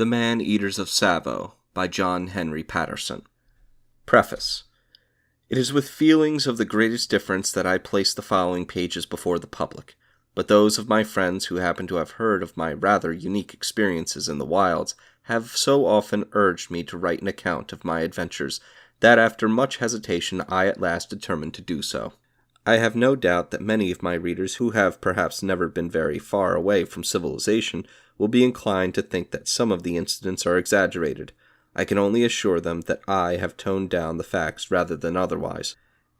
The Man-Eaters of Tsavo by John Henry Patterson. Preface. It is with feelings of the greatest difference that I place the following pages before the public, but those of my friends who happen to have heard of my rather unique experiences in the wilds have so often urged me to write an account of my adventures that after much hesitation I at last determined to do so. I have no doubt that many of my readers who have perhaps never been very far away from civilization will be inclined to think that some of the incidents are exaggerated. I can only assure them that I have toned down the facts rather than otherwise,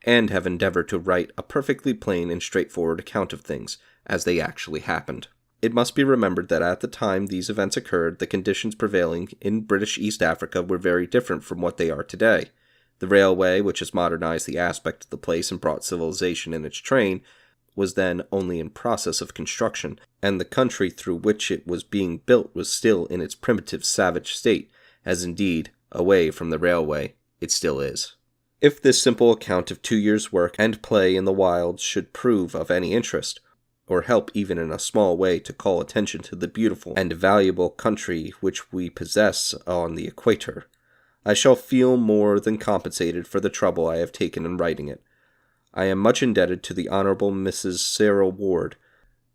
and have endeavored to write a perfectly plain and straightforward account of things, as they actually happened. It must be remembered that at the time these events occurred, the conditions prevailing in British East Africa were very different from what they are today. The railway, which has modernized the aspect of the place and brought civilization in its train, was then only in process of construction, and the country through which it was being built was still in its primitive savage state, as indeed, away from the railway, it still is. If this simple account of 2 years' work and play in the wilds should prove of any interest, or help even in a small way to call attention to the beautiful and valuable country which we possess on the equator, I shall feel more than compensated for the trouble I have taken in writing it. I am much indebted to the Honorable Mrs. Sarah Ward,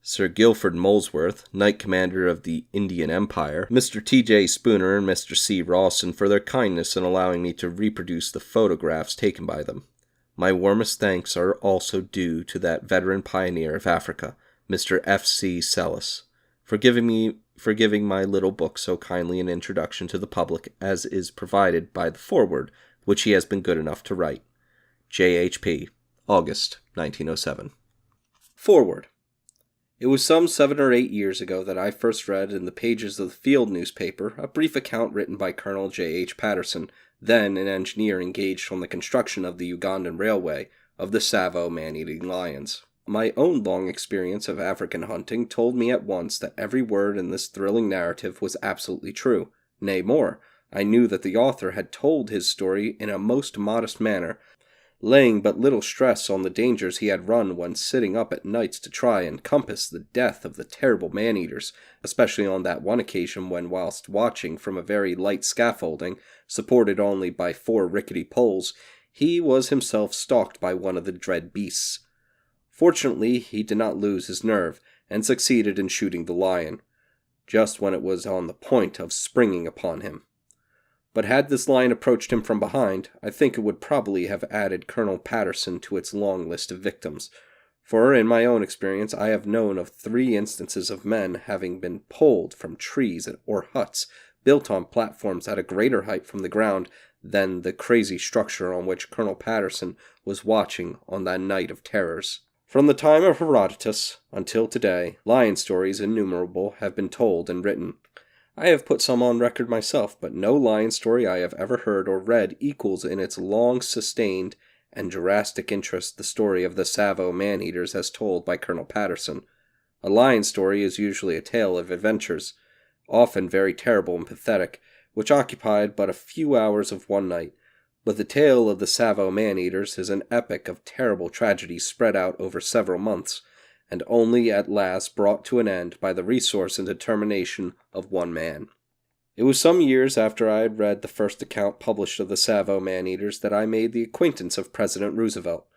Sir Guilford Molesworth, Knight Commander of the Indian Empire, Mr. T.J. Spooner, and Mr. C. Rawson for their kindness in allowing me to reproduce the photographs taken by them. My warmest thanks are also due to that veteran pioneer of Africa, Mr. F. C. Sellis, for giving my little book so kindly an introduction to the public as is provided by the Foreword, which he has been good enough to write. J.H.P. August, 1907. Foreword. It was some 7 or 8 years ago that I first read in the pages of the Field newspaper a brief account written by Colonel J.H. Patterson, then an engineer engaged on the construction of the Ugandan Railway, of the Tsavo man-eating lions. My own long experience of African hunting told me at once that every word in this thrilling narrative was absolutely true. Nay, more, I knew that the author had told his story in a most modest manner, laying but little stress on the dangers he had run when sitting up at nights to try and compass the death of the terrible man-eaters, especially on that one occasion when, whilst watching from a very light scaffolding, supported only by 4 rickety poles, he was himself stalked by one of the dread beasts. Fortunately, he did not lose his nerve, and succeeded in shooting the lion, just when it was on the point of springing upon him. But had this lion approached him from behind, I think it would probably have added Colonel Patterson to its long list of victims, for in my own experience I have known of 3 instances of men having been pulled from trees or huts built on platforms at a greater height from the ground than the crazy structure on which Colonel Patterson was watching on that night of terrors. From the time of Herodotus until today, lion stories innumerable have been told and written. I have put some on record myself, but no lion story I have ever heard or read equals in its long-sustained and drastic interest the story of the Tsavo man-eaters as told by Colonel Patterson. A lion story is usually a tale of adventures, often very terrible and pathetic, which occupied but a few hours of one night, but the tale of the Tsavo man-eaters is an epic of terrible tragedies spread out over several months, and only at last brought to an end by the resource and determination of one man. It was some years after I had read the first account published of the Tsavo man-eaters that I made the acquaintance of President Roosevelt.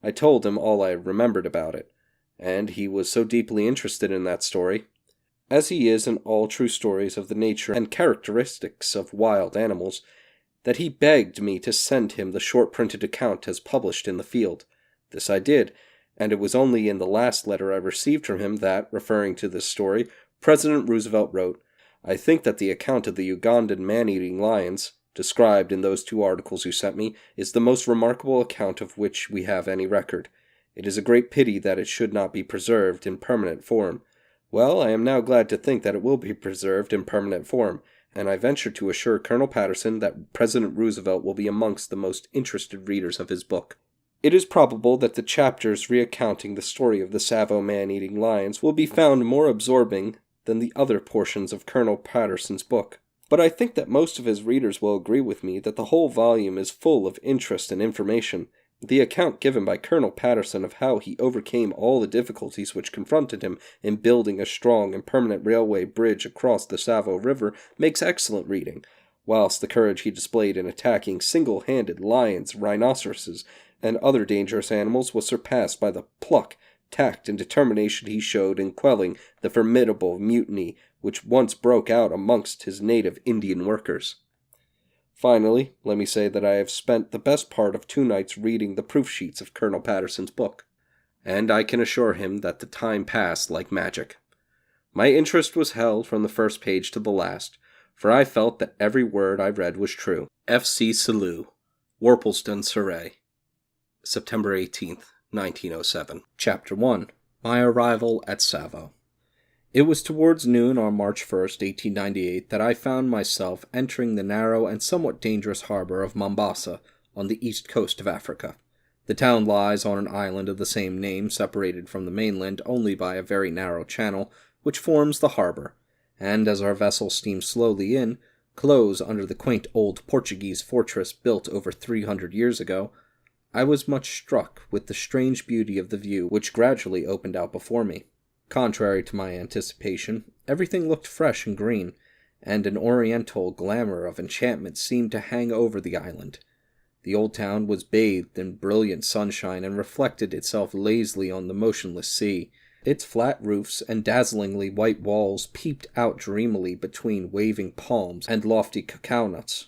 I told him all I remembered about it, and he was so deeply interested in that story, as he is in all true stories of the nature and characteristics of wild animals, that he begged me to send him the short printed account as published in the Field. This I did, and it was only in the last letter I received from him that, referring to this story, President Roosevelt wrote, "I think that the account of the Ugandan man-eating lions, described in those 2 articles you sent me, is the most remarkable account of which we have any record. It is a great pity that it should not be preserved in permanent form." Well, I am now glad to think that it will be preserved in permanent form, and I venture to assure Colonel Patterson that President Roosevelt will be amongst the most interested readers of his book. It is probable that the chapters recounting the story of the Tsavo man-eating lions will be found more absorbing than the other portions of Colonel Patterson's book, but I think that most of his readers will agree with me that the whole volume is full of interest and information, The account given by Colonel Patterson of how he overcame all the difficulties which confronted him in building a strong and permanent railway bridge across the Tsavo River makes excellent reading, whilst the courage he displayed in attacking single-handed lions, rhinoceroses, and other dangerous animals was surpassed by the pluck, tact, and determination he showed in quelling the formidable mutiny which once broke out amongst his native Indian workers. Finally, let me say that I have spent the best part of 2 nights reading the proof sheets of Colonel Patterson's book, and I can assure him that the time passed like magic. My interest was held from the first page to the last, for I felt that every word I read was true. F.C. Selous, Worplesdon, Surrey, September 18th, 1907. Chapter 1. My Arrival at Tsavo. It was towards noon on March 1st, 1898, that I found myself entering the narrow and somewhat dangerous harbor of Mombasa on the east coast of Africa. The town lies on an island of the same name, separated from the mainland only by a very narrow channel, which forms the harbor, and as our vessel steamed slowly in, close under the quaint old Portuguese fortress built over 300 years ago, I was much struck with the strange beauty of the view which gradually opened out before me. Contrary to my anticipation, everything looked fresh and green, and an oriental glamour of enchantment seemed to hang over the island. The old town was bathed in brilliant sunshine and reflected itself lazily on the motionless sea. Its flat roofs and dazzlingly white walls peeped out dreamily between waving palms and lofty cacao nuts.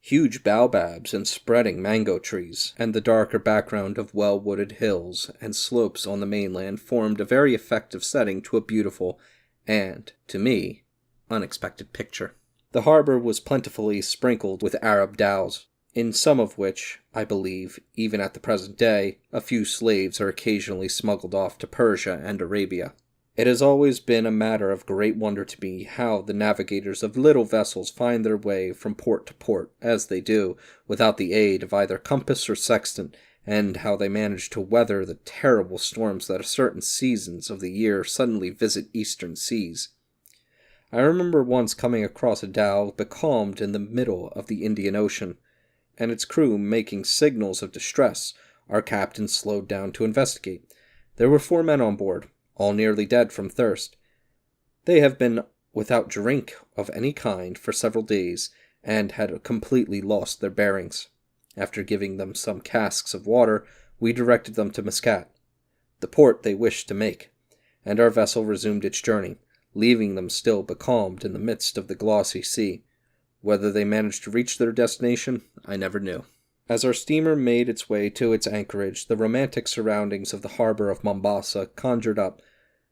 Huge baobabs and spreading mango trees, and the darker background of well-wooded hills and slopes on the mainland formed a very effective setting to a beautiful and, to me, unexpected picture. The harbor was plentifully sprinkled with Arab dhows, in some of which, I believe, even at the present day, a few slaves are occasionally smuggled off to Persia and Arabia. It has always been a matter of great wonder to me how the navigators of little vessels find their way from port to port, as they do, without the aid of either compass or sextant, and how they manage to weather the terrible storms that at certain seasons of the year suddenly visit eastern seas. I remember once coming across a dhow becalmed in the middle of the Indian Ocean, and its crew making signals of distress. Our captain slowed down to investigate. There were 4 men on board, all nearly dead from thirst. They have been without drink of any kind for several days, and had completely lost their bearings. After giving them some casks of water, we directed them to Muscat, the port they wished to make, and our vessel resumed its journey, leaving them still becalmed in the midst of the glossy sea. Whether they managed to reach their destination, I never knew. As our steamer made its way to its anchorage, the romantic surroundings of the harbor of Mombasa conjured up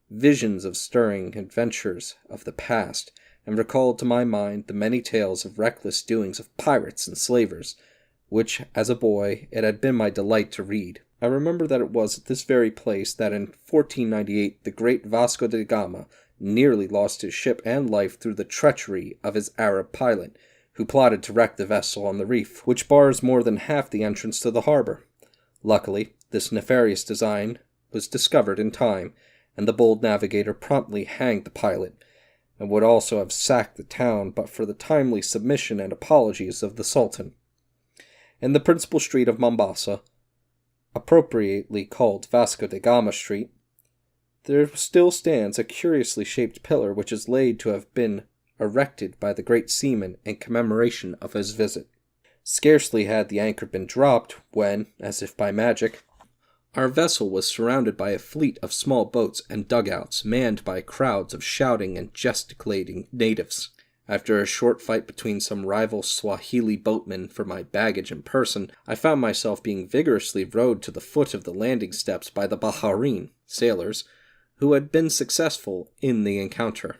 visions of stirring adventures of the past, and recalled to my mind the many tales of reckless doings of pirates and slavers, which, as a boy, it had been my delight to read. I remember that it was at this very place that in 1498 the great Vasco da Gama nearly lost his ship and life through the treachery of his Arab pilot, who plotted to wreck the vessel on the reef, which bars more than half the entrance to the harbor. Luckily, this nefarious design was discovered in time, and the bold navigator promptly hanged the pilot, and would also have sacked the town but for the timely submission and apologies of the Sultan. In the principal street of Mombasa, appropriately called Vasco da Gama Street, there still stands a curiously shaped pillar which is laid to have been erected by the great seaman in commemoration of his visit. Scarcely had the anchor been dropped when, as if by magic, our vessel was surrounded by a fleet of small boats and dugouts manned by crowds of shouting and gesticulating natives. After a short fight between some rival Swahili boatmen for my baggage and person, I found myself being vigorously rowed to the foot of the landing steps by the Bahareen sailors, who had been successful in the encounter.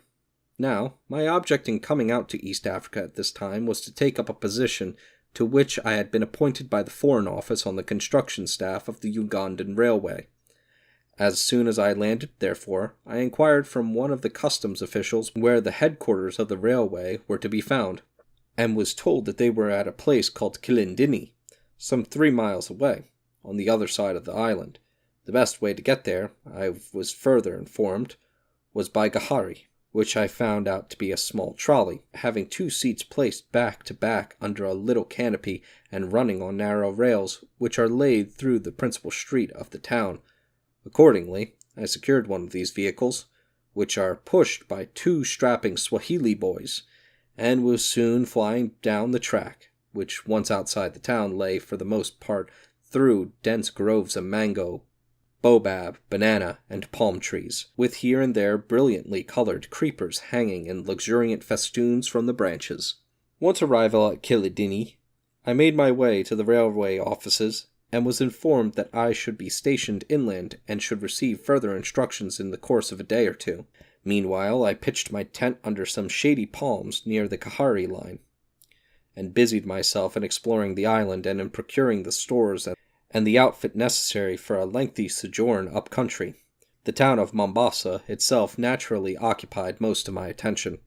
Now, my object in coming out to East Africa at this time was to take up a position to which I had been appointed by the Foreign Office on the construction staff of the Ugandan Railway. As soon as I landed, therefore, I inquired from one of the customs officials where the headquarters of the railway were to be found, and was told that they were at a place called Kilindini, some 3 miles away, on the other side of the island. The best way to get there, I was further informed, was by Gahari. which I found out to be a small trolley, having 2 seats placed back to back under a little canopy and running on narrow rails, which are laid through the principal street of the town. Accordingly, I secured one of these vehicles, which are pushed by 2 strapping Swahili boys, and was soon flying down the track, which once outside the town lay for the most part through dense groves of mango, baobab, banana, and palm trees, with here and there brilliantly colored creepers hanging in luxuriant festoons from the branches. Once arrival at Kilidini, I made my way to the railway offices and was informed that I should be stationed inland and should receive further instructions in the course of a day or 2. Meanwhile, I pitched my tent under some shady palms near the Kahari line, and busied myself in exploring the island and in procuring the stores and the outfit necessary for a lengthy sojourn up country. The town of Mombasa itself naturally occupied most of my attention.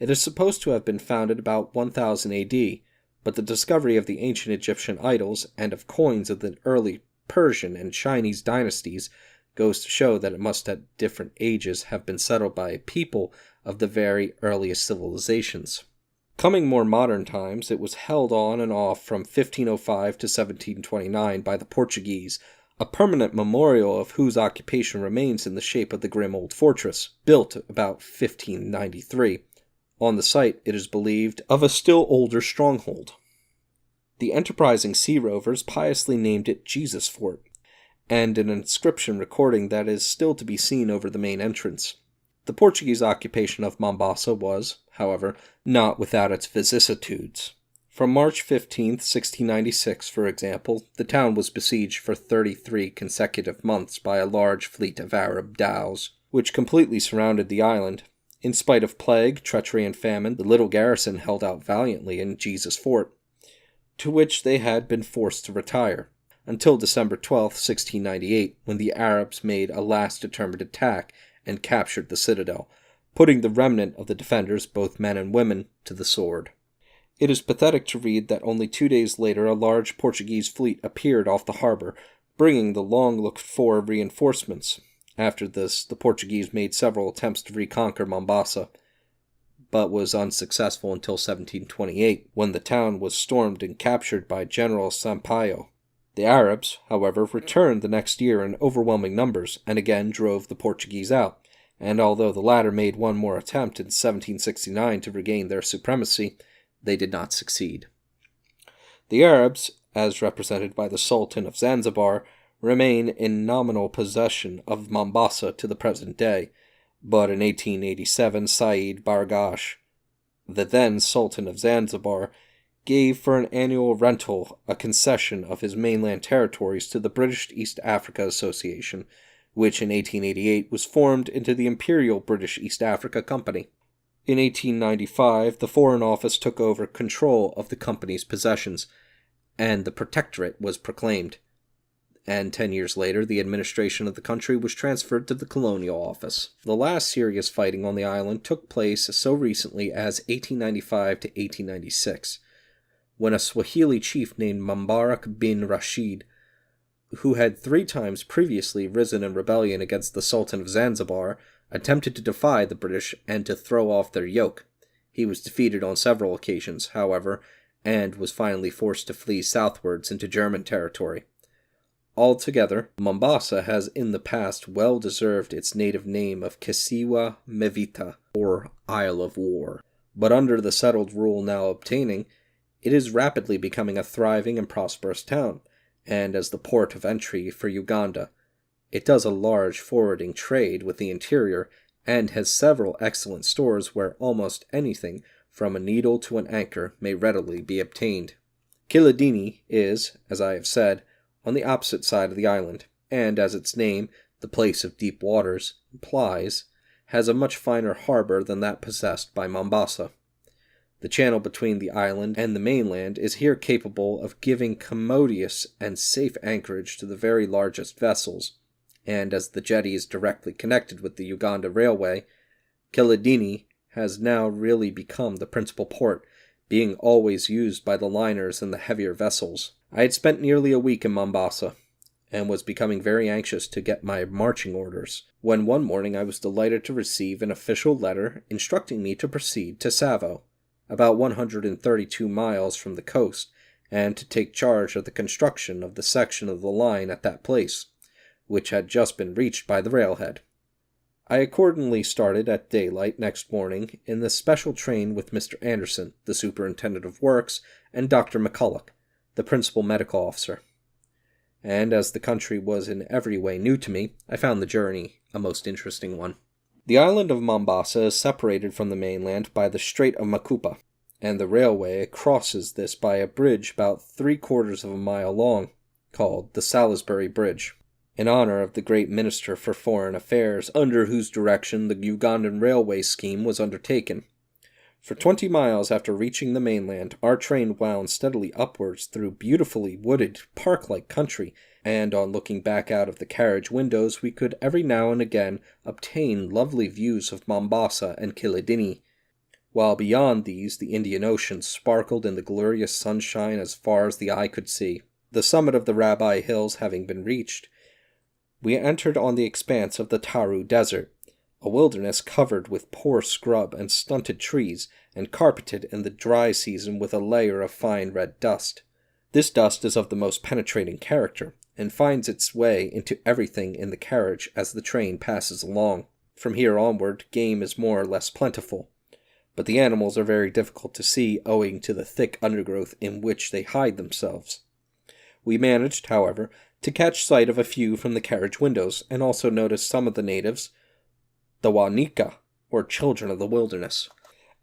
It is supposed to have been founded about 1000 AD, but the discovery of the ancient Egyptian idols and of coins of the early Persian and Chinese dynasties goes to show that it must at different ages have been settled by a people of the very earliest civilizations. Coming more modern times, it was held on and off from 1505 to 1729 by the Portuguese, a permanent memorial of whose occupation remains in the shape of the grim old fortress, built about 1593, on the site, it is believed, of a still older stronghold. The enterprising sea rovers piously named it Jesus Fort, and an inscription recording that is still to be seen over the main entrance. The Portuguese occupation of Mombasa was, however, not without its vicissitudes. From March 15, 1696, for example, the town was besieged for 33 consecutive months by a large fleet of Arab dhows, which completely surrounded the island. In spite of plague, treachery, and famine, the little garrison held out valiantly in Jesus Fort, to which they had been forced to retire, until December 12, 1698, when the Arabs made a last determined attack and captured the citadel, putting the remnant of the defenders, both men and women, to the sword. It is pathetic to read that only 2 days later a large Portuguese fleet appeared off the harbor, bringing the long-looked-for reinforcements. After this, the Portuguese made several attempts to reconquer Mombasa, but was unsuccessful until 1728, when the town was stormed and captured by General Sampaio. The Arabs, however, returned the next year in overwhelming numbers, and again drove the Portuguese out, and although the latter made one more attempt in 1769 to regain their supremacy, they did not succeed. The Arabs, as represented by the Sultan of Zanzibar, remain in nominal possession of Mombasa to the present day, but in 1887 Said Bargash, the then Sultan of Zanzibar, gave for an annual rental a concession of his mainland territories to the British East Africa Association, which in 1888 was formed into the Imperial British East Africa Company. In 1895, the Foreign Office took over control of the company's possessions, and the Protectorate was proclaimed, and 10 years later the administration of the country was transferred to the Colonial Office. The last serious fighting on the island took place so recently as 1895 to 1896, when a Swahili chief named Mbarak bin Rashid, who had 3 times previously risen in rebellion against the Sultan of Zanzibar, attempted to defy the British and to throw off their yoke. He was defeated on several occasions, however, and was finally forced to flee southwards into German territory. Altogether, Mombasa has in the past well deserved its native name of Kisiwa Mevita, or Isle of War, but under the settled rule now obtaining, it is rapidly becoming a thriving and prosperous town, and as the port of entry for Uganda. It does a large forwarding trade with the interior, and has several excellent stores where almost anything, from a needle to an anchor, may readily be obtained. Kilidini is, as I have said, on the opposite side of the island, and as its name, the place of deep waters, implies, has a much finer harbor than that possessed by Mombasa. The channel between the island and the mainland is here capable of giving commodious and safe anchorage to the very largest vessels, and as the jetty is directly connected with the Uganda Railway, Kilidini has now really become the principal port, being always used by the liners and the heavier vessels. I had spent nearly a week in Mombasa, and was becoming very anxious to get my marching orders, when one morning I was delighted to receive an official letter instructing me to proceed to Tsavo, about 132 miles from the coast, and to take charge of the construction of the section of the line at that place, which had just been reached by the railhead. I accordingly started at daylight next morning in the special train with Mr. Anderson, the superintendent of works, and Dr. McCulloch, the principal medical officer. And as the country was in every way new to me, I found the journey a most interesting one. The island of Mombasa is separated from the mainland by the Strait of Makupa, and the railway crosses this by a bridge about 3/4 of a mile long, called the Salisbury Bridge, in honor of the great Minister for Foreign Affairs, under whose direction the Ugandan railway scheme was undertaken. For 20 miles after reaching the mainland, our train wound steadily upwards through beautifully wooded, park-like country, and on looking back out of the carriage windows we could every now and again obtain lovely views of Mombasa and Kilindini, while beyond these the Indian Ocean sparkled in the glorious sunshine as far as the eye could see. The summit of the Rabai Hills having been reached, we entered on the expanse of the Taru Desert, a wilderness covered with poor scrub and stunted trees, and carpeted in the dry season with a layer of fine red dust. This dust is of the most penetrating character, and finds its way into everything in the carriage as the train passes along. From here onward, game is more or less plentiful, but the animals are very difficult to see owing to the thick undergrowth in which they hide themselves. We managed, however, to catch sight of a few from the carriage windows, and also noticed some of the natives, the Wanika, or children of the wilderness.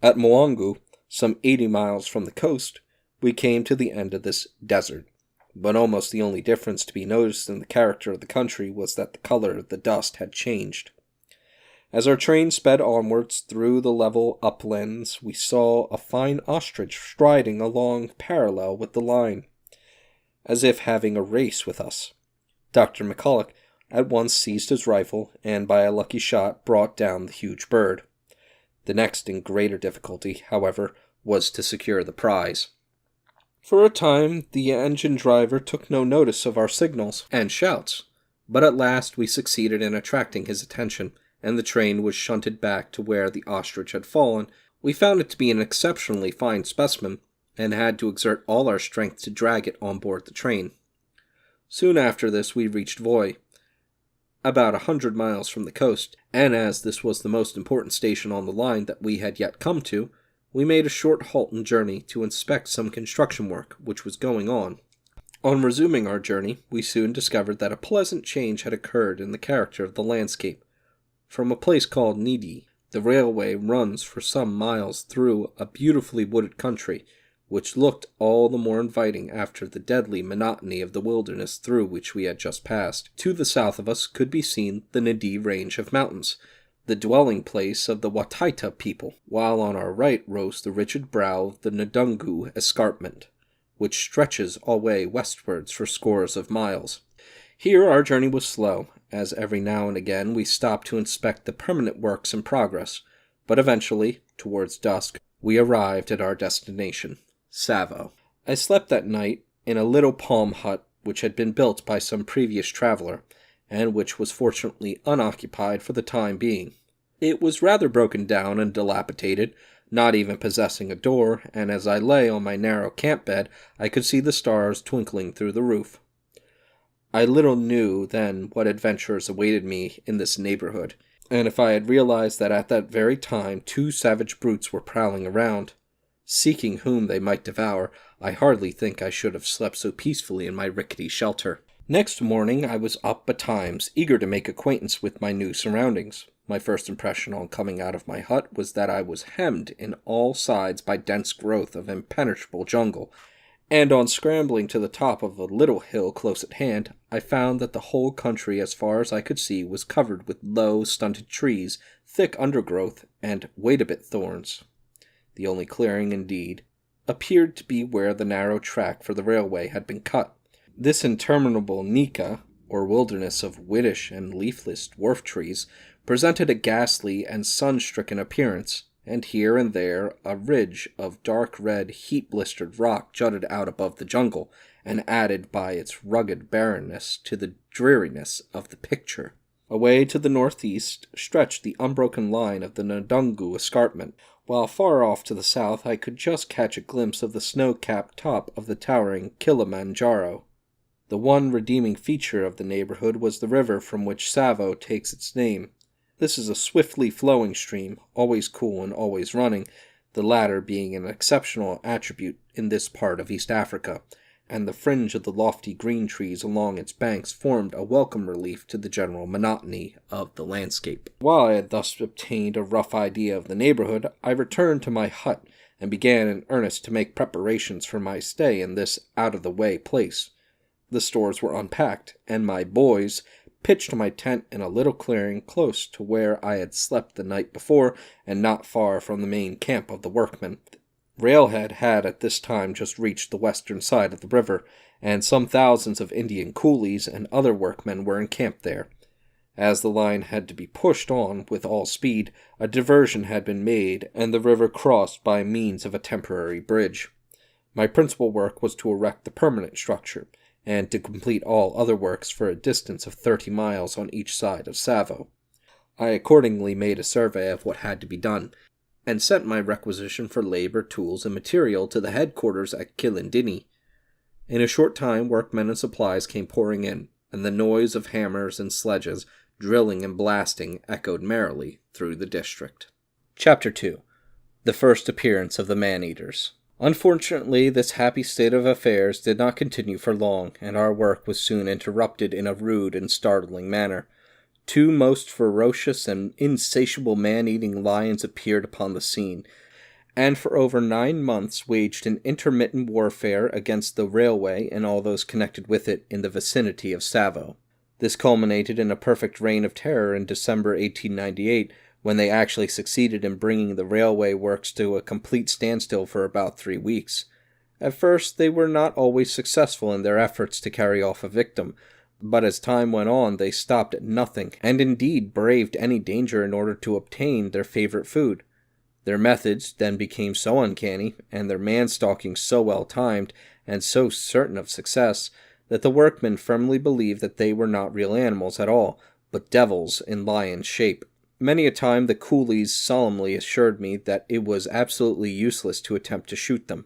At Moangu, some 80 miles from the coast, we came to the end of this desert, but almost the only difference to be noticed in the character of the country was that the color of the dust had changed. As our train sped onwards through the level uplands, we saw a fine ostrich striding along parallel with the line, as if having a race with us. Dr. McCulloch at once seized his rifle, and by a lucky shot brought down the huge bird. The next and greater difficulty, however, was to secure the prize. For a time the engine driver took no notice of our signals and shouts, but at last we succeeded in attracting his attention, and the train was shunted back to where the ostrich had fallen. We found it to be an exceptionally fine specimen, and had to exert all our strength to drag it on board the train. Soon after this we reached Voi, about 100 miles from the coast, and as this was the most important station on the line that we had yet come to, we made a short halt and journey to inspect some construction work which was going on. On resuming our journey, we soon discovered that a pleasant change had occurred in the character of the landscape. From a place called Nidi, the railway runs for some miles through a beautifully wooded country, which looked all the more inviting after the deadly monotony of the wilderness through which we had just passed. To the south of us could be seen the Nadi range of mountains, the dwelling place of the Wataita people, while on our right rose the rigid brow of the Ndungu escarpment, which stretches away westwards for scores of miles. Here our journey was slow, as every now and again we stopped to inspect the permanent works in progress, but eventually, towards dusk, we arrived at our destination, Tsavo. I slept that night in a little palm hut which had been built by some previous traveler, and which was fortunately unoccupied for the time being. It was rather broken down and dilapidated, not even possessing a door, and as I lay on my narrow camp bed, I could see the stars twinkling through the roof. I little knew then what adventures awaited me in this neighborhood, and if I had realized that at that very time 2 savage brutes were prowling around, seeking whom they might devour, I hardly think I should have slept so peacefully in my rickety shelter. Next morning I was up betimes, eager to make acquaintance with my new surroundings. My first impression on coming out of my hut was that I was hemmed in all sides by dense growth of impenetrable jungle, and on scrambling to the top of a little hill close at hand, I found that the whole country as far as I could see was covered with low, stunted trees, thick undergrowth, and wait-a-bit thorns. The only clearing, indeed, appeared to be where the narrow track for the railway had been cut. This interminable Nika, or wilderness of whitish and leafless dwarf trees, presented a ghastly and sun-stricken appearance, and here and there a ridge of dark red, heat-blistered rock jutted out above the jungle, and added by its rugged barrenness to the dreariness of the picture. Away to the northeast stretched the unbroken line of the Ndungu escarpment, while far off to the south I could just catch a glimpse of the snow-capped top of the towering Kilimanjaro. The one redeeming feature of the neighborhood was the river from which Tsavo takes its name. This is a swiftly flowing stream, always cool and always running, the latter being an exceptional attribute in this part of East Africa, and the fringe of the lofty green trees along its banks formed a welcome relief to the general monotony of the landscape. While I had thus obtained a rough idea of the neighborhood, I returned to my hut and began in earnest to make preparations for my stay in this out-of-the-way place. The stores were unpacked, and my boys pitched my tent in a little clearing close to where I had slept the night before and not far from the main camp of the workmen. Railhead had at this time just reached the western side of the river, and some thousands of Indian coolies and other workmen were encamped there. As the line had to be pushed on with all speed, a diversion had been made and the river crossed by means of a temporary bridge. My principal work was to erect the permanent structure, and to complete all other works for a distance of 30 miles on each side of Tsavo. I accordingly made a survey of what had to be done, and sent my requisition for labor, tools, and material to the headquarters at Kilindini. In a short time workmen and supplies came pouring in, and the noise of hammers and sledges, drilling and blasting, echoed merrily through the district. Chapter 2. The First Appearance of the Man-Eaters. Unfortunately, this happy state of affairs did not continue for long, and our work was soon interrupted in a rude and startling manner. 2 most ferocious and insatiable man-eating lions appeared upon the scene, and for over 9 months waged an intermittent warfare against the railway and all those connected with it in the vicinity of Tsavo. This culminated in a perfect reign of terror in December 1898, when they actually succeeded in bringing the railway works to a complete standstill for about 3 weeks. At first, they were not always successful in their efforts to carry off a victim, but as time went on, they stopped at nothing, and indeed braved any danger in order to obtain their favorite food. Their methods then became so uncanny, and their man-stalking so well-timed, and so certain of success, that the workmen firmly believed that they were not real animals at all, but devils in lion's shape. Many a time the coolies solemnly assured me that it was absolutely useless to attempt to shoot them.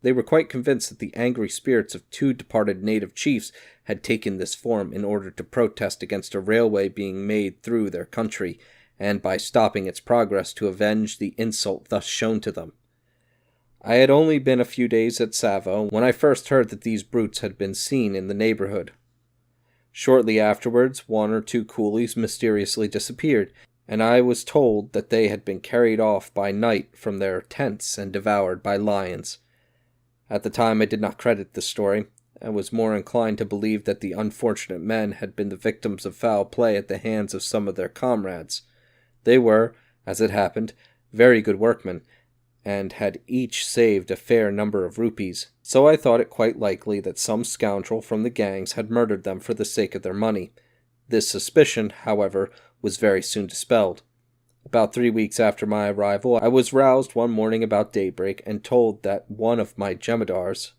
They were quite convinced that the angry spirits of 2 departed native chiefs had taken this form in order to protest against a railway being made through their country, and by stopping its progress to avenge the insult thus shown to them. I had only been a few days at Tsavo when I first heard that these brutes had been seen in the neighborhood. Shortly afterwards, 1 or 2 coolies mysteriously disappeared, and I was told that they had been carried off by night from their tents and devoured by lions. At the time I did not credit this story, and was more inclined to believe that the unfortunate men had been the victims of foul play at the hands of some of their comrades. They were, as it happened, very good workmen, and had each saved a fair number of rupees, so I thought it quite likely that some scoundrel from the gangs had murdered them for the sake of their money. This suspicion, however, was very soon dispelled. About 3 weeks after my arrival, I was roused one morning about daybreak and told that one of my jemadars,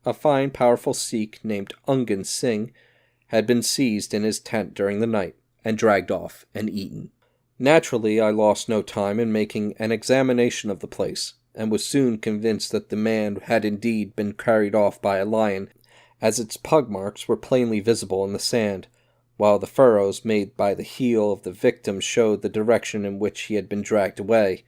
a fine powerful Sikh named Ungan Singh, had been seized in his tent during the night and dragged off and eaten. Naturally, I lost no time in making an examination of the place, and was soon convinced that the man had indeed been carried off by a lion, as its pug marks were plainly visible in the sand, while the furrows made by the heel of the victim showed the direction in which he had been dragged away.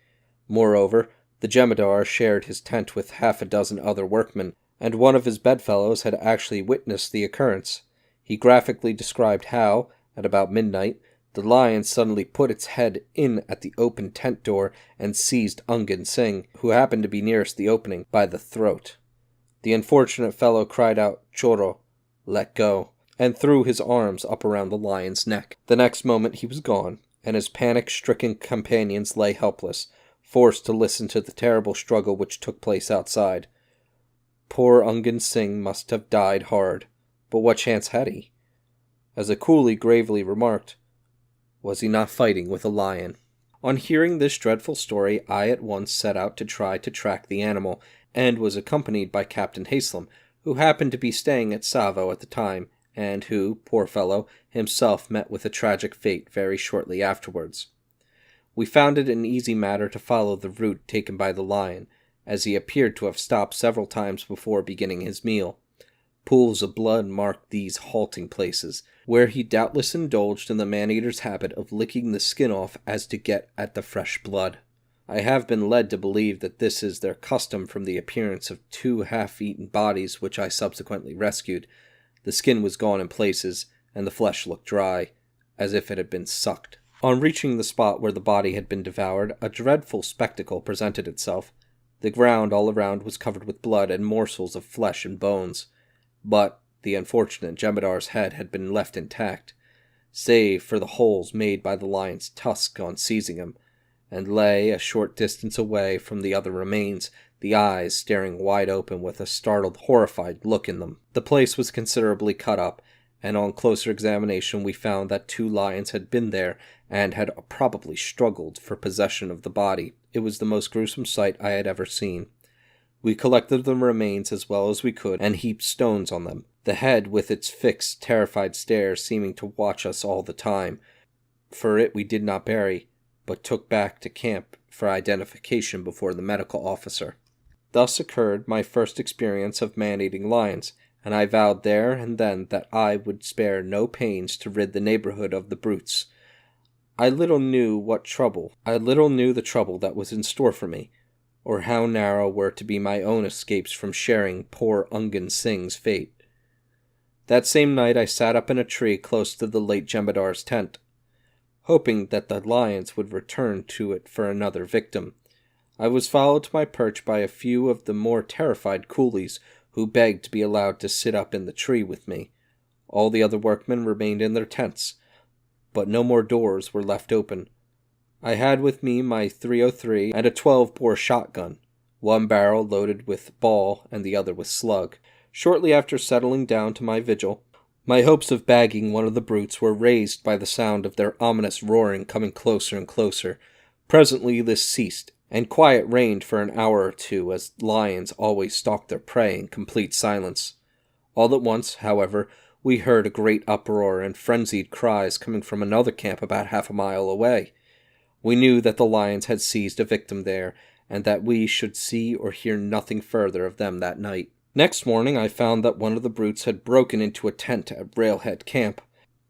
Moreover, the jemadar shared his tent with 6 other workmen, and one of his bedfellows had actually witnessed the occurrence. He graphically described how, at about midnight, the lion suddenly put its head in at the open tent door and seized Ungan Singh, who happened to be nearest the opening, by the throat. The unfortunate fellow cried out, "Choro," let go, and threw his arms up around the lion's neck. The next moment he was gone, and his panic-stricken companions lay helpless, forced to listen to the terrible struggle which took place outside. Poor Ungan Singh must have died hard, but what chance had he? As a coolie gravely remarked, was he not fighting with a lion? On hearing this dreadful story, I at once set out to try to track the animal, and was accompanied by Captain Haslam, who happened to be staying at Tsavo at the time, and who, poor fellow, himself met with a tragic fate very shortly afterwards. We found it an easy matter to follow the route taken by the lion, as he appeared to have stopped several times before beginning his meal. Pools of blood marked these halting places, where he doubtless indulged in the man-eater's habit of licking the skin off as to get at the fresh blood. I have been led to believe that this is their custom from the appearance of 2 half-eaten bodies which I subsequently rescued. The skin was gone in places, and the flesh looked dry, as if it had been sucked. On reaching the spot where the body had been devoured, a dreadful spectacle presented itself. The ground all around was covered with blood and morsels of flesh and bones. But the unfortunate Jemadar's head had been left intact, save for the holes made by the lion's tusk on seizing him, and lay a short distance away from the other remains, the eyes staring wide open with a startled, horrified look in them. The place was considerably cut up, and on closer examination we found that 2 lions had been there and had probably struggled for possession of the body. It was the most gruesome sight I had ever seen. We collected the remains as well as we could, and heaped stones on them, the head with its fixed, terrified stare seeming to watch us all the time, for it we did not bury, but took back to camp for identification before the medical officer. Thus occurred my first experience of man-eating lions, and I vowed there and then that I would spare no pains to rid the neighborhood of the brutes. I little knew the trouble that was in store for me, or how narrow were to be my own escapes from sharing poor Ungan Singh's fate. That same night I sat up in a tree close to the late Jemadar's tent, hoping that the lions would return to it for another victim. I was followed to my perch by a few of the more terrified coolies, who begged to be allowed to sit up in the tree with me. All the other workmen remained in their tents, but no more doors were left open. I had with me my .303 and a 12-bore shotgun, one barrel loaded with ball and the other with slug. Shortly after settling down to my vigil, my hopes of bagging one of the brutes were raised by the sound of their ominous roaring coming closer and closer. Presently this ceased, and quiet reigned for an hour or two, as lions always stalked their prey in complete silence. All at once, however, we heard a great uproar and frenzied cries coming from another camp about half a mile away. We knew that the lions had seized a victim there, and that we should see or hear nothing further of them that night. Next morning I found that one of the brutes had broken into a tent at Railhead Camp,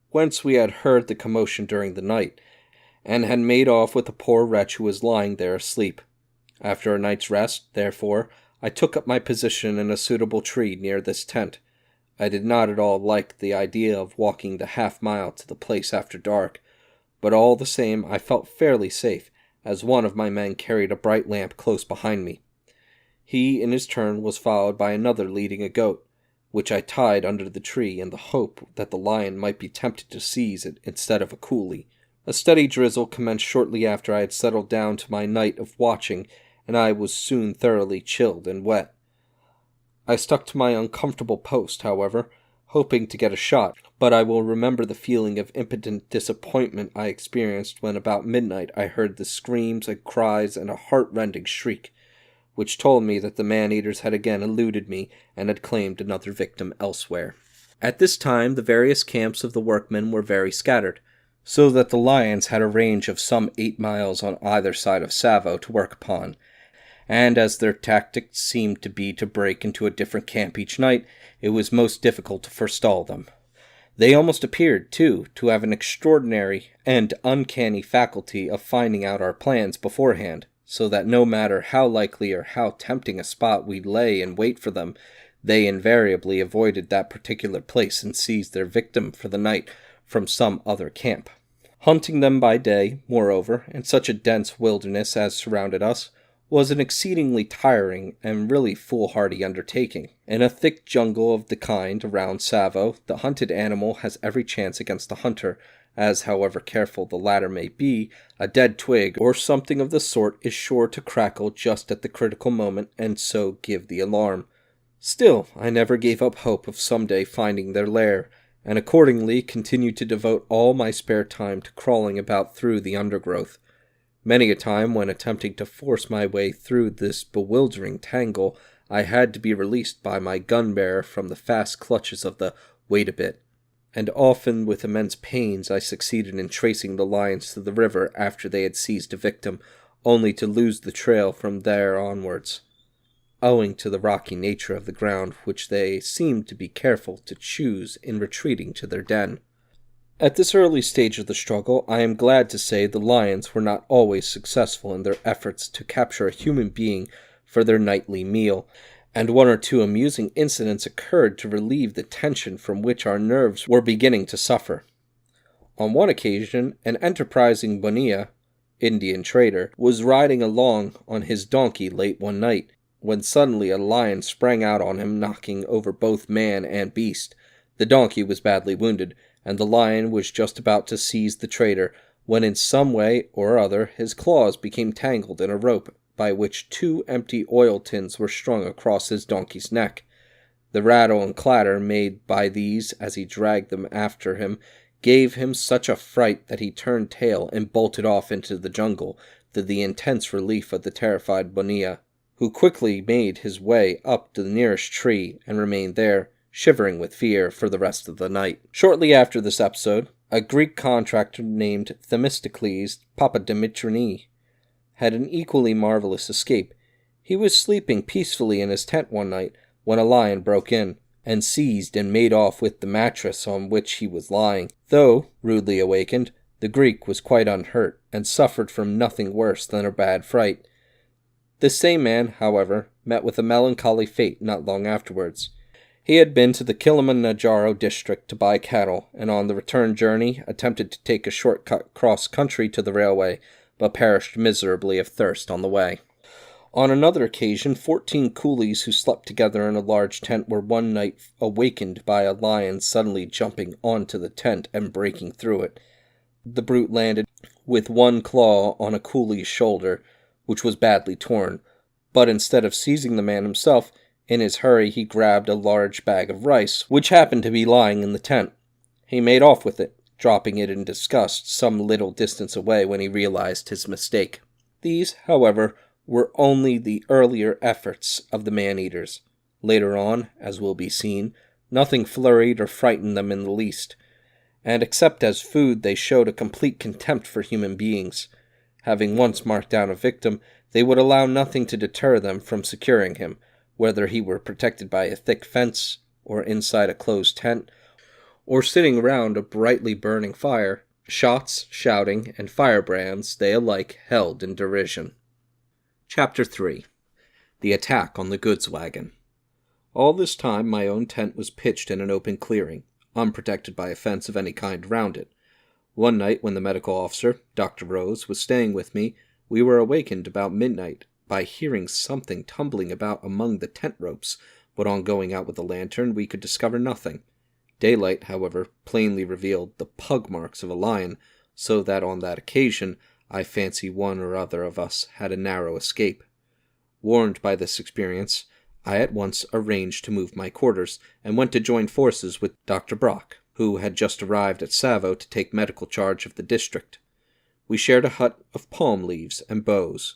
whence we had heard the commotion during the night, and had made off with the poor wretch who was lying there asleep. After a night's rest, therefore, I took up my position in a suitable tree near this tent. I did not at all like the idea of walking the half-mile to the place after dark, but all the same I felt fairly safe, as one of my men carried a bright lamp close behind me. He, in his turn, was followed by another leading a goat, which I tied under the tree in the hope that the lion might be tempted to seize it instead of a coolie. A steady drizzle commenced shortly after I had settled down to my night of watching, and I was soon thoroughly chilled and wet. I stuck to my uncomfortable post, however, hoping to get a shot, but I will remember the feeling of impotent disappointment I experienced when about midnight I heard the screams and cries and a heart-rending shriek, which told me that the man-eaters had again eluded me and had claimed another victim elsewhere. At this time the various camps of the workmen were very scattered, so that the lions had a range of some 8 miles on either side of Tsavo to work upon, and as their tactics seemed to be to break into a different camp each night, it was most difficult to forestall them. They almost appeared, too, to have an extraordinary and uncanny faculty of finding out our plans beforehand, so that no matter how likely or how tempting a spot we lay in wait for them, they invariably avoided that particular place and seized their victim for the night from some other camp. Hunting them by day, moreover, in such a dense wilderness as surrounded us, was an exceedingly tiring and really foolhardy undertaking. In a thick jungle of the kind around Tsavo, the hunted animal has every chance against the hunter, as, however careful the latter may be, a dead twig or something of the sort is sure to crackle just at the critical moment and so give the alarm. Still, I never gave up hope of some day finding their lair, and accordingly continued to devote all my spare time to crawling about through the undergrowth. Many a time when attempting to force my way through this bewildering tangle, I had to be released by my gun-bearer from the fast clutches of the "wait a bit," and often with immense pains I succeeded in tracing the lions to the river after they had seized a victim, only to lose the trail from there onwards, owing to the rocky nature of the ground which they seemed to be careful to choose in retreating to their den. At this early stage of the struggle, I am glad to say the lions were not always successful in their efforts to capture a human being for their nightly meal, and one or two amusing incidents occurred to relieve the tension from which our nerves were beginning to suffer. On one occasion, an enterprising Bonilla, Indian trader, was riding along on his donkey late one night, when suddenly a lion sprang out on him, knocking over both man and beast. The donkey was badly wounded, and the lion was just about to seize the trader, when in some way or other his claws became tangled in a rope by which 2 empty oil tins were strung across his donkey's neck. The rattle and clatter made by these as he dragged them after him gave him such a fright that he turned tail and bolted off into the jungle, to the intense relief of the terrified Bonilla, who quickly made his way up to the nearest tree and remained there, shivering with fear, for the rest of the night. Shortly after this episode, a Greek contractor named Themistocles Papadimitriou had an equally marvelous escape. He was sleeping peacefully in his tent one night when a lion broke in, and seized and made off with the mattress on which he was lying. Though rudely awakened, the Greek was quite unhurt, and suffered from nothing worse than a bad fright. This same man, however, met with a melancholy fate not long afterwards. He had been to the Kilimanjaro district to buy cattle, and on the return journey attempted to take a short-cut cross-country to the railway, but perished miserably of thirst on the way. On another occasion, 14 coolies who slept together in a large tent were one night awakened by a lion suddenly jumping onto the tent and breaking through it. The brute landed with one claw on a coolie's shoulder, which was badly torn, but instead of seizing the man himself, in his hurry he grabbed a large bag of rice, which happened to be lying in the tent. He made off with it, dropping it in disgust some little distance away when he realized his mistake. These, however, were only the earlier efforts of the man-eaters. Later on, as will be seen, nothing flurried or frightened them in the least, and except as food they showed a complete contempt for human beings. Having once marked down a victim, they would allow nothing to deter them from securing him, whether he were protected by a thick fence, or inside a closed tent, or sitting around a brightly burning fire. Shots, shouting, and firebrands they alike held in derision. Chapter 3. The Attack on the Goods Wagon. All this time my own tent was pitched in an open clearing, unprotected by a fence of any kind round it. One night when the medical officer, Dr. Rose, was staying with me, we were awakened about midnight by hearing something tumbling about among the tent ropes, but on going out with a lantern we could discover nothing. Daylight, however, plainly revealed the pug marks of a lion, so that on that occasion I fancy one or other of us had a narrow escape. Warned by this experience, I at once arranged to move my quarters, and went to join forces with Dr. Brock, who had just arrived at Tsavo to take medical charge of the district. We shared a hut of palm leaves and boughs,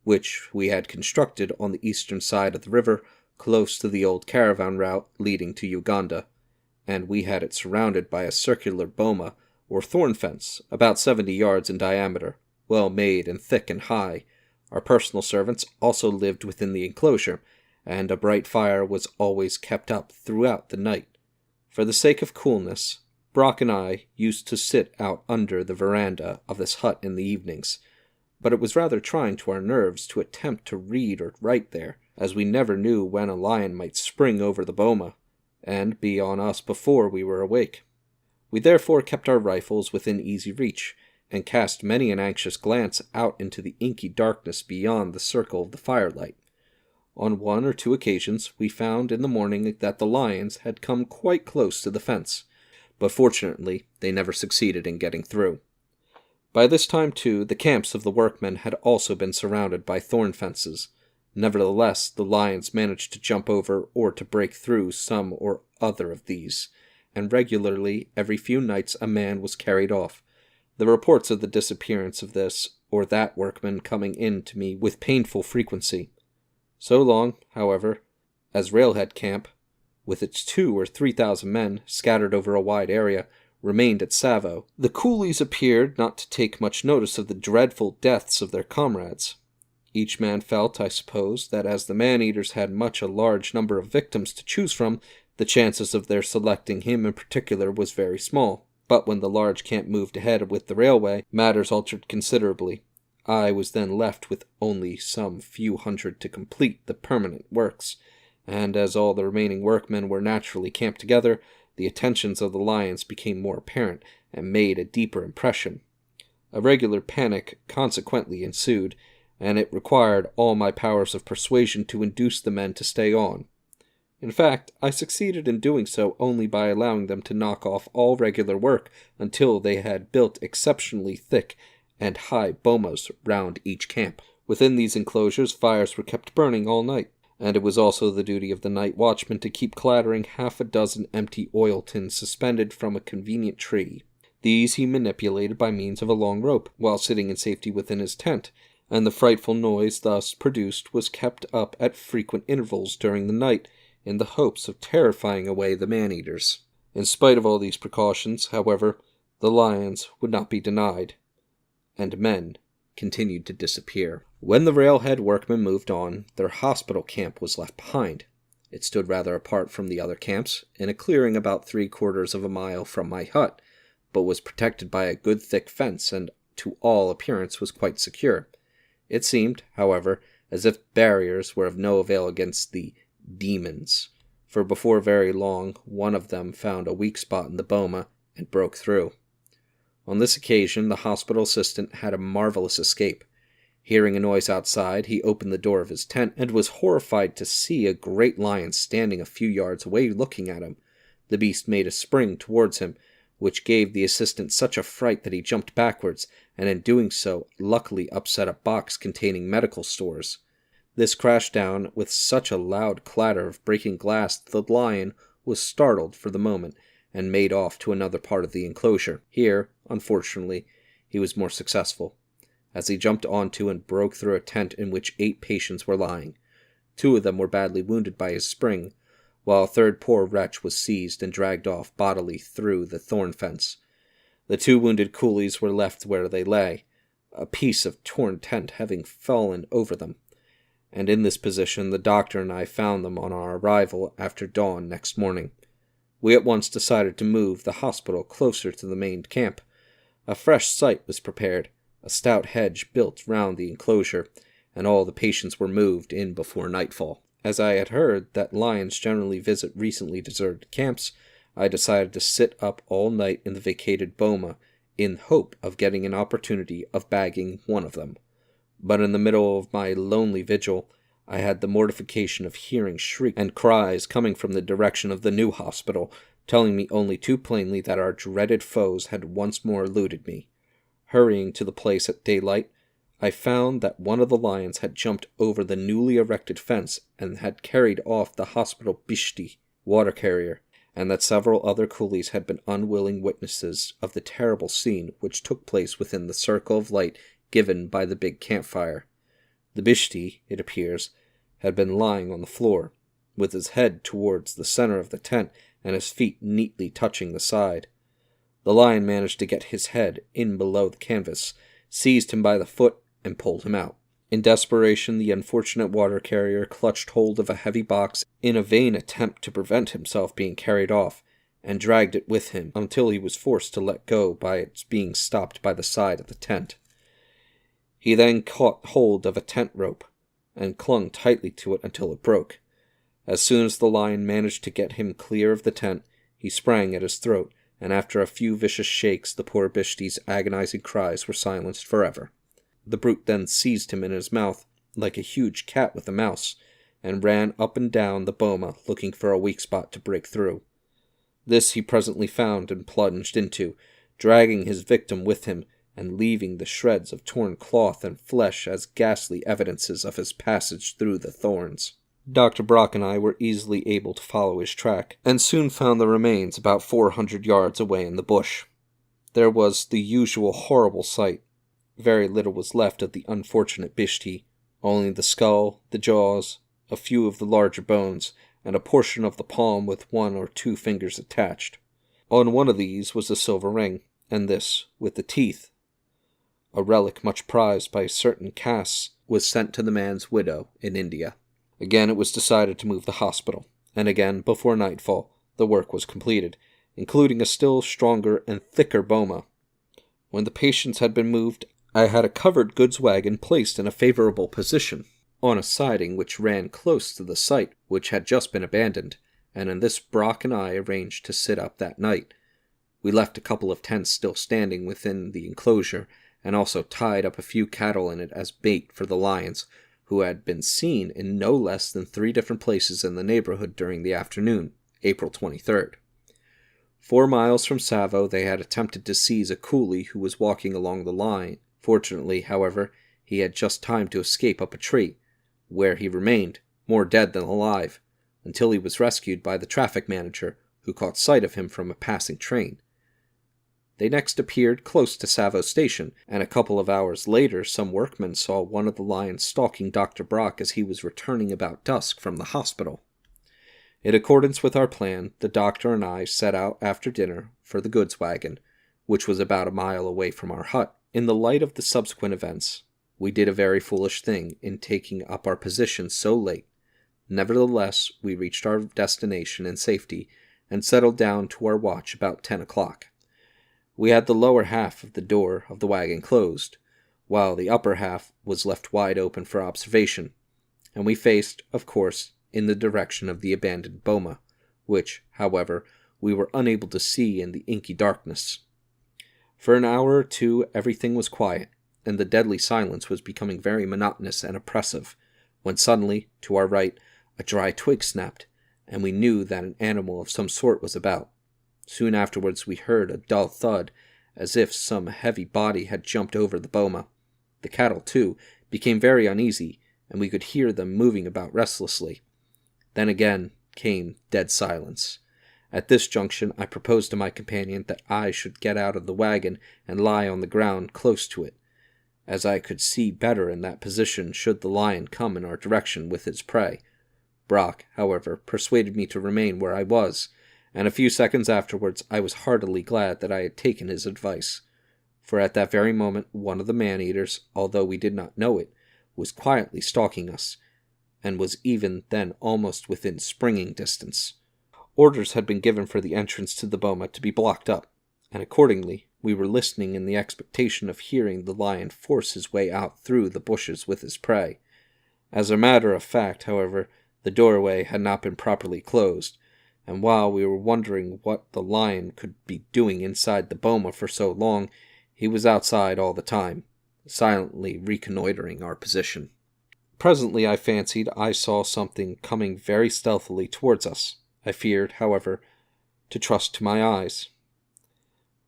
which we had constructed on the eastern side of the river, close to the old caravan route leading to Uganda, and we had it surrounded by a circular boma, or thorn fence, about 70 yards in diameter, well made and thick and high. Our personal servants also lived within the enclosure, and a bright fire was always kept up throughout the night. For the sake of coolness, Brock and I used to sit out under the veranda of this hut in the evenings, but it was rather trying to our nerves to attempt to read or write there, as we never knew when a lion might spring over the boma, and be on us before we were awake. We therefore kept our rifles within easy reach, and cast many an anxious glance out into the inky darkness beyond the circle of the firelight. On 1 or 2 occasions we found in the morning that the lions had come quite close to the fence, but fortunately they never succeeded in getting through. By this time, too, the camps of the workmen had also been surrounded by thorn fences. Nevertheless, the lions managed to jump over or to break through some or other of these, and regularly every few nights a man was carried off, the reports of the disappearance of this or that workman coming in to me with painful frequency. So long, however, as Railhead Camp, with its 2,000 or 3,000 men scattered over a wide area, remained at Tsavo, the coolies appeared not to take much notice of the dreadful deaths of their comrades. Each man felt, I suppose, that as the man-eaters had a large number of victims to choose from, the chances of their selecting him in particular was very small. But when the large camp moved ahead with the railway, matters altered considerably. I was then left with only some few hundred to complete the permanent works, and as all the remaining workmen were naturally camped together, the attentions of the lions became more apparent and made a deeper impression. A regular panic consequently ensued, and it required all my powers of persuasion to induce the men to stay on. In fact, I succeeded in doing so only by allowing them to knock off all regular work until they had built exceptionally thick and high bomas round each camp. Within these enclosures fires were kept burning all night, and it was also the duty of the night watchman to keep clattering 6 empty oil tins suspended from a convenient tree. These he manipulated by means of a long rope, while sitting in safety within his tent, and the frightful noise thus produced was kept up at frequent intervals during the night, in the hopes of terrifying away the man-eaters. In spite of all these precautions, however, the lions would not be denied, and men continued to disappear. When the railhead workmen moved on, their hospital camp was left behind. It stood rather apart from the other camps, in a clearing about 3/4 of a mile from my hut, but was protected by a good thick fence, and to all appearance was quite secure. It seemed, however, as if barriers were of no avail against the demons, for before very long one of them found a weak spot in the boma and broke through. On this occasion the hospital assistant had a marvelous escape. Hearing a noise outside, he opened the door of his tent and was horrified to see a great lion standing a few yards away looking at him. The beast made a spring towards him, which gave the assistant such a fright that he jumped backwards, and in doing so luckily upset a box containing medical stores. This crashed down with such a loud clatter of breaking glass that the lion was startled for the moment, and made off to another part of the enclosure. Here, unfortunately, he was more successful, as he jumped onto and broke through a tent in which 8 patients were lying. 2 of them were badly wounded by his spring, while a third poor wretch was seized and dragged off bodily through the thorn fence. The 2 wounded coolies were left where they lay, a piece of torn tent having fallen over them, and in this position the doctor and I found them on our arrival after dawn next morning. We at once decided to move the hospital closer to the main camp. A fresh site was prepared, a stout hedge built round the enclosure, and all the patients were moved in before nightfall. As I had heard that lions generally visit recently deserted camps, I decided to sit up all night in the vacated boma in hope of getting an opportunity of bagging one of them. But in the middle of my lonely vigil, I had the mortification of hearing shrieks and cries coming from the direction of the new hospital, telling me only too plainly that our dreaded foes had once more eluded me. Hurrying to the place at daylight, I found that one of the lions had jumped over the newly erected fence and had carried off the hospital bishti, water carrier, and that several other coolies had been unwilling witnesses of the terrible scene which took place within the circle of light given by the big campfire. The bishti, it appears, had been lying on the floor, with his head towards the center of the tent and his feet neatly touching the side. The lion managed to get his head in below the canvas, seized him by the foot, and pulled him out. In desperation, the unfortunate water carrier clutched hold of a heavy box in a vain attempt to prevent himself being carried off, and dragged it with him until he was forced to let go by its being stopped by the side of the tent. He then caught hold of a tent rope, and clung tightly to it until it broke. As soon as the lion managed to get him clear of the tent, he sprang at his throat, and after a few vicious shakes the poor bishti's agonizing cries were silenced forever. The brute then seized him in his mouth, like a huge cat with a mouse, and ran up and down the boma looking for a weak spot to break through. This he presently found and plunged into, dragging his victim with him, and leaving the shreds of torn cloth and flesh as ghastly evidences of his passage through the thorns. Dr. Brock and I were easily able to follow his track, and soon found the remains about 400 yards away in the bush. There was the usual horrible sight. Very little was left of the unfortunate Bishti, only the skull, the jaws, a few of the larger bones, and a portion of the palm with 1 or 2 fingers attached. On one of these was a silver ring, and this, with the teeth, a relic much prized by certain castes, was sent to the man's widow in India. Again it was decided to move the hospital, and again, before nightfall, the work was completed, including a still stronger and thicker boma. When the patients had been moved, I had a covered goods wagon placed in a favorable position, on a siding which ran close to the site which had just been abandoned, and in this Brock and I arranged to sit up that night. We left a couple of tents still standing within the enclosure, and also tied up a few cattle in it as bait for the lions, who had been seen in no less than 3 different places in the neighborhood during the afternoon, April 23rd. 4 miles from Tsavo they had attempted to seize a coolie who was walking along the line. Fortunately, however, he had just time to escape up a tree, where he remained, more dead than alive, until he was rescued by the traffic manager, who caught sight of him from a passing train. They next appeared close to Tsavo Station, and a couple of hours later some workmen saw one of the lions stalking Dr. Brock as he was returning about dusk from the hospital. In accordance with our plan, the doctor and I set out after dinner for the goods wagon, which was about a mile away from our hut. In the light of the subsequent events, we did a very foolish thing in taking up our position so late. Nevertheless, we reached our destination in safety, and settled down to our watch about 10 o'clock. We had the lower half of the door of the wagon closed, while the upper half was left wide open for observation, and we faced, of course, in the direction of the abandoned boma, which, however, we were unable to see in the inky darkness. For an hour or 2 everything was quiet, and the deadly silence was becoming very monotonous and oppressive, when suddenly, to our right, a dry twig snapped, and we knew that an animal of some sort was about. Soon afterwards we heard a dull thud, as if some heavy body had jumped over the boma. The cattle, too, became very uneasy, and we could hear them moving about restlessly. Then again came dead silence. At this junction I proposed to my companion that I should get out of the wagon and lie on the ground close to it, as I could see better in that position should the lion come in our direction with his prey. Brock, however, persuaded me to remain where I was, and a few seconds afterwards I was heartily glad that I had taken his advice, for at that very moment one of the man-eaters, although we did not know it, was quietly stalking us, and was even then almost within springing distance. Orders had been given for the entrance to the boma to be blocked up, and accordingly we were listening in the expectation of hearing the lion force his way out through the bushes with his prey. As a matter of fact, however, the doorway had not been properly closed, and while we were wondering what the lion could be doing inside the boma for so long, he was outside all the time, silently reconnoitering our position. Presently I fancied I saw something coming very stealthily towards us. I feared, however, to trust to my eyes,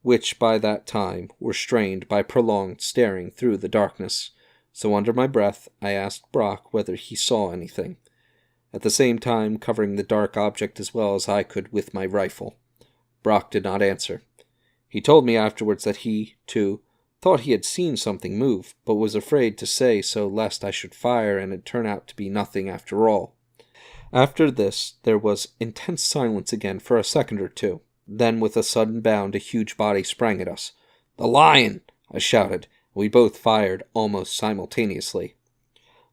which by that time were strained by prolonged staring through the darkness, so under my breath I asked Brock whether he saw anything, at the same time covering the dark object as well as I could with my rifle. Brock did not answer. He told me afterwards that he, too, thought he had seen something move, but was afraid to say so lest I should fire and it turn out to be nothing after all. After this there was intense silence again for a second or 2. Then with a sudden bound a huge body sprang at us. "The lion!" I shouted, and we both fired almost simultaneously.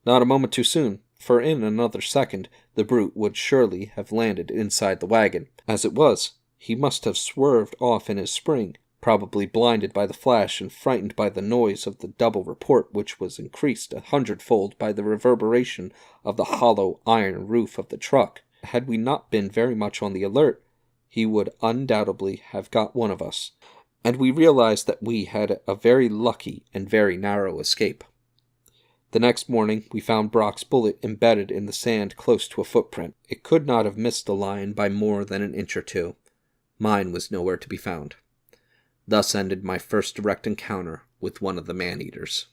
Not a moment too soon, for in another second the brute would surely have landed inside the wagon. As it was, he must have swerved off in his spring, probably blinded by the flash and frightened by the noise of the double report, which was increased 100-fold by the reverberation of the hollow iron roof of the truck. Had we not been very much on the alert, he would undoubtedly have got one of us, and we realized that we had a very lucky and very narrow escape. The next morning we found Brock's bullet embedded in the sand close to a footprint. It could not have missed the lion by more than an inch or 2. Mine was nowhere to be found. Thus ended my first direct encounter with one of the man-eaters.